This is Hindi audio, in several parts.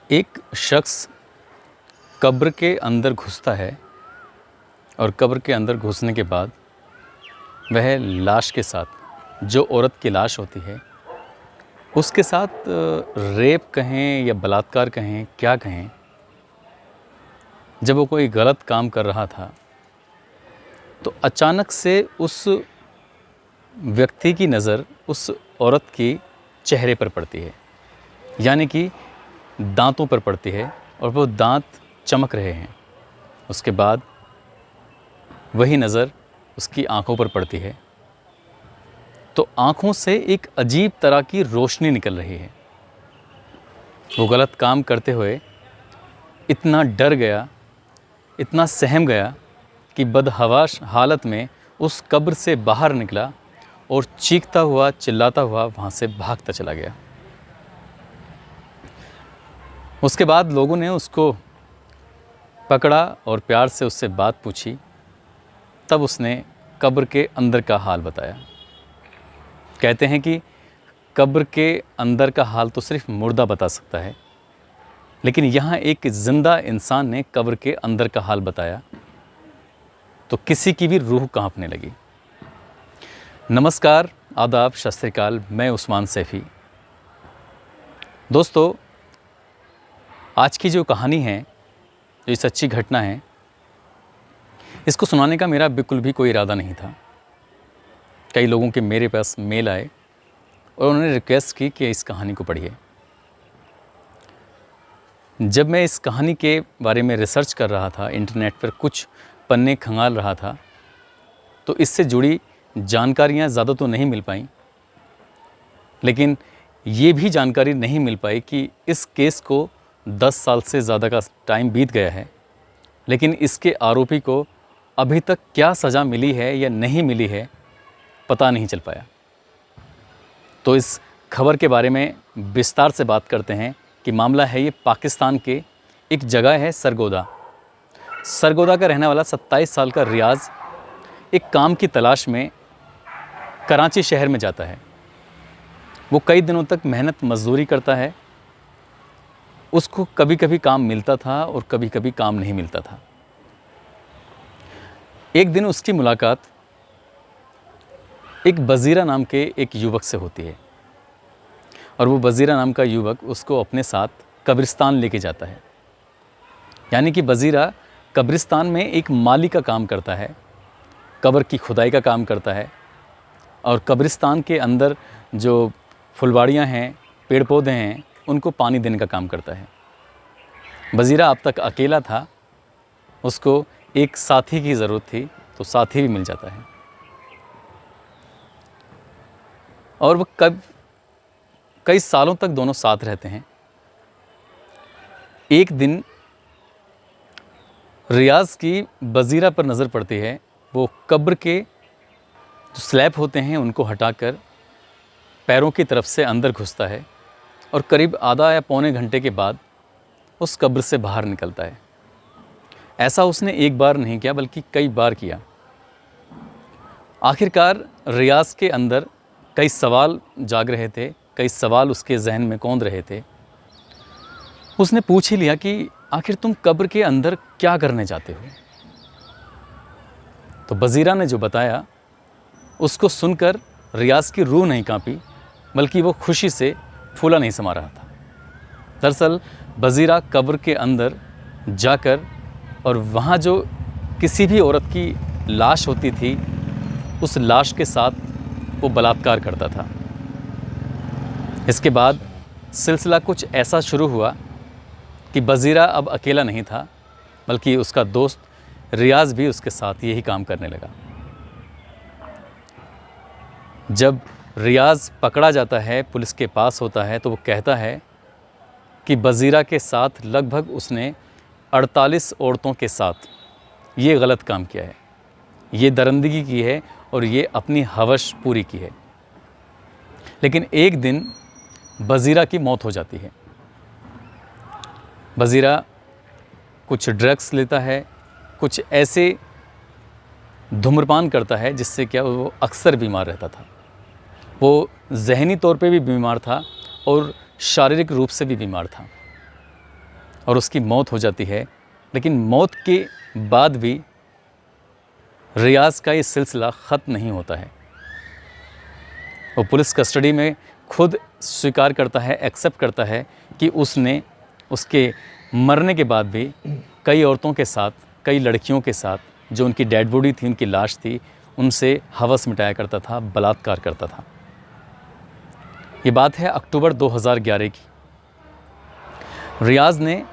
एक शख्स कब्र के अंदर घुसता है और कब्र के अंदर घुसने के बाद वह लाश के साथ, जो औरत की लाश होती है उसके साथ रेप कहें या बलात्कार कहें, क्या कहें, जब वो कोई गलत काम कर रहा था तो अचानक से उस व्यक्ति की नज़र उस औरत की चेहरे पर पड़ती है, यानी कि दांतों पर पड़ती है और वो दांत चमक रहे हैं। उसके बाद वही नज़र उसकी आंखों पर पड़ती है तो आंखों से एक अजीब तरह की रोशनी निकल रही है। वो गलत काम करते हुए इतना डर गया, इतना सहम गया कि बदहवास हालत में उस कब्र से बाहर निकला और चीखता हुआ, चिल्लाता हुआ वहाँ से भागता चला गया। उसके बाद लोगों ने उसको पकड़ा और प्यार से उससे बात पूछी, तब उसने कब्र के अंदर का हाल बताया। कहते हैं कि कब्र के अंदर का हाल तो सिर्फ मुर्दा बता सकता है, लेकिन यहाँ एक ज़िंदा इंसान ने कब्र के अंदर का हाल बताया तो किसी की भी रूह कांपने लगी। नमस्कार, आदाब, सत श्री अकाल, मैं उस्मान सैफ़ी। दोस्तों, आज की जो कहानी है, जो ये सच्ची घटना है, इसको सुनाने का मेरा बिल्कुल भी कोई इरादा नहीं था। कई लोगों के मेरे पास मेल आए और उन्होंने रिक्वेस्ट की कि इस कहानी को पढ़िए। जब मैं इस कहानी के बारे में रिसर्च कर रहा था, इंटरनेट पर कुछ पन्ने खंगाल रहा था, तो इससे जुड़ी जानकारियाँ ज़्यादा तो नहीं मिल पाईं, लेकिन ये भी जानकारी नहीं मिल पाई कि इस केस को 10 साल से ज़्यादा का टाइम बीत गया है, लेकिन इसके आरोपी को अभी तक क्या सज़ा मिली है या नहीं मिली है, पता नहीं चल पाया। तो इस खबर के बारे में विस्तार से बात करते हैं कि मामला है ये पाकिस्तान के एक जगह है सरगोदा। सरगोदा का रहने वाला 27 साल का रियाज़ एक काम की तलाश में कराची शहर में जाता है। वो कई दिनों तक मेहनत मजदूरी करता है। उसको कभी कभी काम मिलता था और कभी कभी काम नहीं मिलता था। एक दिन उसकी मुलाकात एक बजीरा नाम के एक युवक से होती है और वो बजीरा नाम का युवक उसको अपने साथ कब्रिस्तान लेके जाता है। यानी कि बजीरा कब्रिस्तान में एक माली का काम करता है, कब्र की खुदाई का काम करता है और कब्रिस्तान के अंदर जो फुलवाड़ियाँ हैं, पेड़ पौधे हैं, उनको पानी देने का काम करता है। बजीरा अब तक अकेला था, उसको एक साथी की ज़रूरत थी, तो साथी भी मिल जाता है और वो कई सालों तक दोनों साथ रहते हैं। एक दिन रियाज़ की बजीरा पर नज़र पड़ती है। वो कब्र के जो स्लैब होते हैं उनको हटाकर पैरों की तरफ से अंदर घुसता है और करीब आधा या पौने घंटे के बाद उस कब्र से बाहर निकलता है। ऐसा उसने एक बार नहीं किया बल्कि कई बार किया। आखिरकार रियाज़ के अंदर कई सवाल जाग रहे थे, कई सवाल उसके जहन में कौंध रहे थे। उसने पूछ ही लिया कि आखिर तुम कब्र के अंदर क्या करने जाते हो। तो बजीरा ने जो बताया उसको सुनकर रियाज़ की रूह नहीं कांपी, बल्कि वो खुशी से फूला नहीं समा रहा था। दरअसल बजीरा कब्र के अंदर जाकर और वहाँ जो किसी भी औरत की लाश होती थी, उस लाश के साथ वो बलात्कार करता था। इसके बाद सिलसिला कुछ ऐसा शुरू हुआ कि बजीरा अब अकेला नहीं था, बल्कि उसका दोस्त रियाज़ भी उसके साथ यही काम करने लगा। जब रियाज़ पकड़ा जाता है, पुलिस के पास होता है, तो वो कहता है कि बजीरा के साथ लगभग उसने 48 औरतों के साथ ये गलत काम किया है, ये दरिंदगी की है और ये अपनी हवस पूरी की है। लेकिन एक दिन बजीरा की मौत हो जाती है। बजीरा कुछ ड्रग्स लेता है, कुछ ऐसे धूम्रपान करता है जिससे क्या वो अक्सर बीमार रहता था। वो ज़हनी तौर पे भी बीमार था और शारीरिक रूप से भी बीमार था। और उसकी मौत हो जाती है। लेकिन मौत के बाद भी रियाज़ का ये सिलसिला ख़त्म नहीं होता है। वो पुलिस कस्टडी में खुद स्वीकार करता है, एक्सेप्ट करता है कि उसने उसके मरने के बाद भी कई औरतों के साथ, कई लड़कियों के साथ जो उनकी डेड बॉडी थी, उनकी लाश थी, उनसे हवस मिटाया करता था, बलात्कार करता था। ये बात है अक्टूबर 2011 की। रियाज़ ने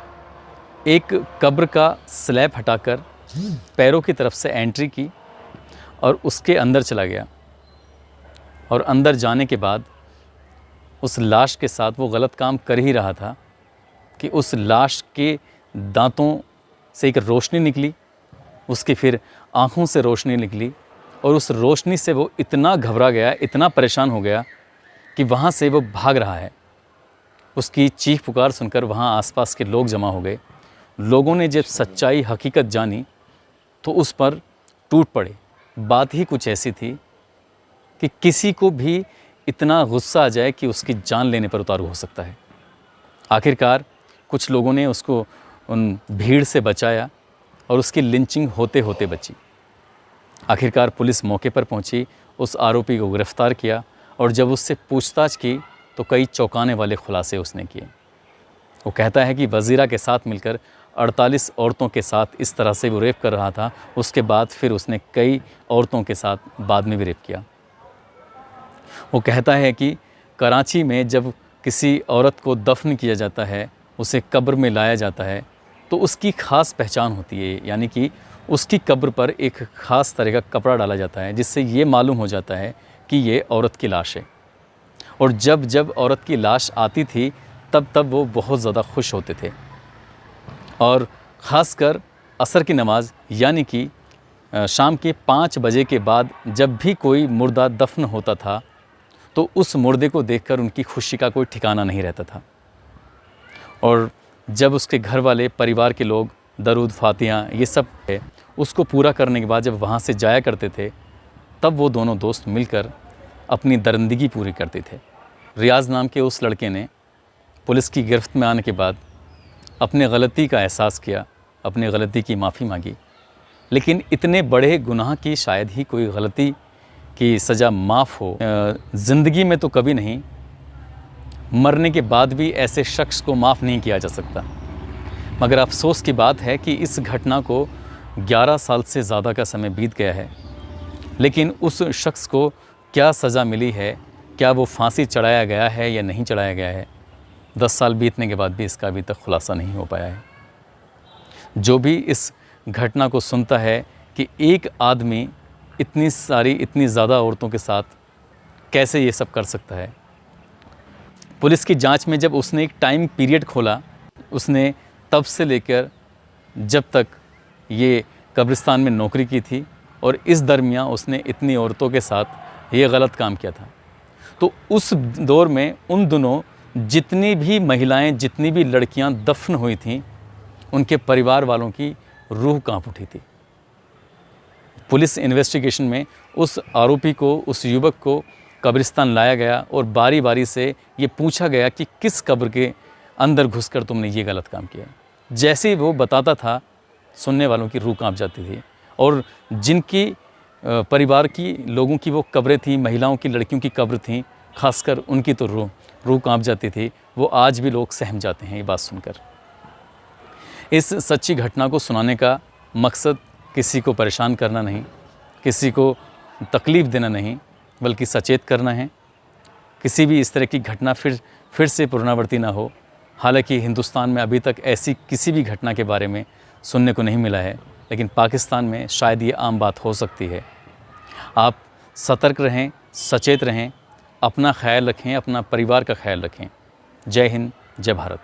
एक कब्र का स्लैब हटाकर पैरों की तरफ से एंट्री की और उसके अंदर चला गया। और अंदर जाने के बाद उस लाश के साथ वो गलत काम कर ही रहा था कि उस लाश के दांतों से एक रोशनी निकली, उसकी फिर आँखों से रोशनी निकली, और उस रोशनी से वो इतना घबरा गया, इतना परेशान हो गया कि वहाँ से वो भाग रहा है। उसकी चीख पुकार सुनकर वहाँ आसपास के लोग जमा हो गए। लोगों ने जब सच्चाई, हकीकत जानी तो उस पर टूट पड़े। बात ही कुछ ऐसी थी कि किसी को भी इतना गुस्सा आ जाए कि उसकी जान लेने पर उतारू हो सकता है। आखिरकार कुछ लोगों ने उसको उन भीड़ से बचाया और उसकी लिंचिंग होते होते बची। आखिरकार पुलिस मौके पर पहुंची, उस आरोपी को गिरफ्तार किया और जब उससे पूछताछ की तो कई चौंकाने वाले खुलासे उसने किए। वो कहता है कि वज़ीरा के साथ मिलकर 48 औरतों के साथ इस तरह से वो रेप कर रहा था। उसके बाद फिर उसने कई औरतों के साथ बाद में भी रेप किया। वो कहता है कि कराची में जब किसी औरत को दफन किया जाता है, उसे कब्र में लाया जाता है, तो उसकी ख़ास पहचान होती है, यानी कि उसकी कब्र पर एक ख़ास तरह का कपड़ा डाला जाता है जिससे ये मालूम हो जाता है कि ये औरत की लाश है। और जब जब औरत की लाश आती थी तब तब वो बहुत ज़्यादा खुश होते थे। और ख़ासकर असर की नमाज़ यानी कि शाम के 5 बजे के बाद जब भी कोई मुर्दा दफन होता था तो उस मुर्दे को देखकर उनकी खुशी का कोई ठिकाना नहीं रहता था। और जब उसके घर वाले, परिवार के लोग दरूद, फातिहा ये सब है, उसको पूरा करने के बाद जब वहाँ से जाया करते थे तब वो दोनों दोस्त मिलकर अपनी दरिंदगी पूरी करते थे। रियाज़ नाम के उस लड़के ने पुलिस की गिरफ्त में आने के बाद अपने गलती का एहसास किया, अपनी गलती की माफ़ी मांगी। लेकिन इतने बड़े गुनाह की शायद ही कोई गलती की सज़ा माफ़ हो। ज़िंदगी में तो कभी नहीं, मरने के बाद भी ऐसे शख्स को माफ़ नहीं किया जा सकता। मगर अफसोस की बात है कि इस घटना को 11 साल से ज़्यादा का समय बीत गया है, लेकिन उस शख्स को क्या सज़ा मिली है, क्या वो फांसी चढ़ाया गया है या नहीं चढ़ाया गया है, 10 साल बीतने के बाद भी इसका अभी तक खुलासा नहीं हो पाया है। जो भी इस घटना को सुनता है कि एक आदमी इतनी सारी, इतनी ज़्यादा औरतों के साथ कैसे ये सब कर सकता है। पुलिस की जांच में जब उसने एक टाइम पीरियड खोला, उसने तब से लेकर जब तक ये कब्रिस्तान में नौकरी की थी और इस दरमियान उसने इतनी औरतों के साथ ये गलत काम किया था, तो उस दौर में उन दिनों जितनी भी महिलाएं, जितनी भी लड़कियां दफन हुई थीं, उनके परिवार वालों की रूह कांप उठी थी। पुलिस इन्वेस्टिगेशन में उस आरोपी को, उस युवक को कब्रिस्तान लाया गया और बारी बारी से ये पूछा गया कि किस कब्र के अंदर घुसकर तुमने ये गलत काम किया। जैसे ही वो बताता था, सुनने वालों की रूह कांप जाती थी। और जिनकी परिवार की लोगों की वो कब्रें थीं, महिलाओं की, लड़कियों की कब्र थीं, खासकर उनकी तो रूह कांप जाती थी। वो आज भी लोग सहम जाते हैं ये बात सुनकर। इस सच्ची घटना को सुनाने का मकसद किसी को परेशान करना नहीं, किसी को तकलीफ़ देना नहीं, बल्कि सचेत करना है। किसी भी इस तरह की घटना फिर से पुनरावृत्ति ना हो। हालांकि हिंदुस्तान में अभी तक ऐसी किसी भी घटना के बारे में सुनने को नहीं मिला है, लेकिन पाकिस्तान में शायद ये आम बात हो सकती है। आप सतर्क रहें, सचेत रहें, अपना ख्याल रखें, अपना परिवार का ख्याल रखें। जय हिंद, जय भारत।